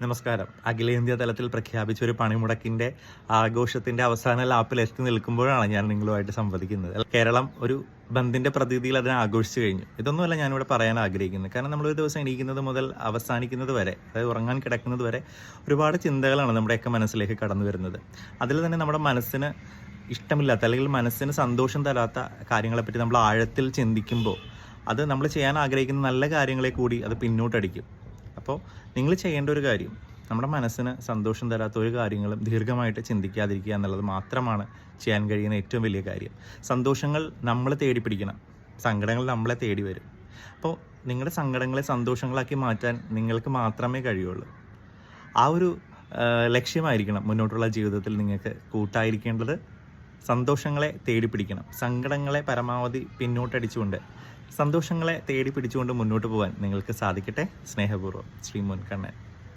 നമസ്കാരം. അഖിലേന്ത്യാ തലത്തിൽ പ്രഖ്യാപിച്ച ഒരു പണിമുടക്കിന്റെ ആഘോഷത്തിന്റെ അവസാന ലാപ്പിൽ എത്തി നിൽക്കുമ്പോഴാണ് ഞാൻ നിങ്ങളുമായിട്ട് സംവദിക്കുന്നത്. കേരളം ഒരു ബന്ദിന്റെ പ്രതീതിയിൽ അതിനെ ആഘോഷിച്ചു കഴിഞ്ഞു. ഇതൊന്നുമല്ല ഞാനിവിടെ പറയാൻ ആഗ്രഹിക്കുന്നത്. കാരണം നമ്മളൊരു ദിവസം എണീക്കുന്നത് മുതൽ അവസാനിക്കുന്നത് വരെ, അതായത് ഉറങ്ങാൻ കിടക്കുന്നത് വരെ ഒരുപാട് ചിന്തകളാണ് നമ്മുടെയൊക്കെ മനസ്സിലേക്ക് കടന്നു വരുന്നത്. അതിൽ തന്നെ നമ്മുടെ മനസ്സിന് ഇഷ്ടമില്ലാത്ത അല്ലെങ്കിൽ മനസ്സിന് സന്തോഷം തരാത്ത കാര്യങ്ങളെപ്പറ്റി നമ്മൾ ആഴത്തിൽ ചിന്തിക്കുമ്പോൾ അത് നമ്മൾ ചെയ്യാൻ ആഗ്രഹിക്കുന്ന നല്ല കാര്യങ്ങളെ കൂടി അത് പിന്നോട്ടടിക്കും. അപ്പോൾ നിങ്ങൾ ചെയ്യേണ്ട ഒരു കാര്യം, നമ്മുടെ മനസ്സിന് സന്തോഷം തരാത്ത ഒരു കാര്യങ്ങളും ദീർഘമായിട്ട് ചിന്തിക്കാതിരിക്കുക എന്നുള്ളത് മാത്രമാണ് ചെയ്യാൻ കഴിയുന്ന ഏറ്റവും വലിയ കാര്യം. സന്തോഷങ്ങൾ നമ്മൾ തേടി പിടിക്കണം, സങ്കടങ്ങൾ നമ്മളെ തേടി വരും. അപ്പോൾ നിങ്ങളുടെ സങ്കടങ്ങളെ സന്തോഷങ്ങളാക്കി മാറ്റാൻ നിങ്ങൾക്ക് മാത്രമേ കഴിയുള്ളൂ. ആ ഒരു ലക്ഷ്യമായിരിക്കണം മുന്നോട്ടുള്ള ജീവിതത്തിൽ നിങ്ങൾക്ക് കൂട്ടായിരിക്കേണ്ടത്. സന്തോഷങ്ങളെ തേടി പിടിക്കണം, സങ്കടങ്ങളെ പരമാവധി പിന്നോട്ടടിച്ചുകൊണ്ട് സന്തോഷങ്ങളെ തേടി പിടിച്ചുകൊണ്ട് മുന്നോട്ട് പോകാൻ നിങ്ങൾക്ക് സാധിക്കട്ടെ. സ്നേഹപൂർവ്വം, ശ്രീ മുൻകണ്ണൻ.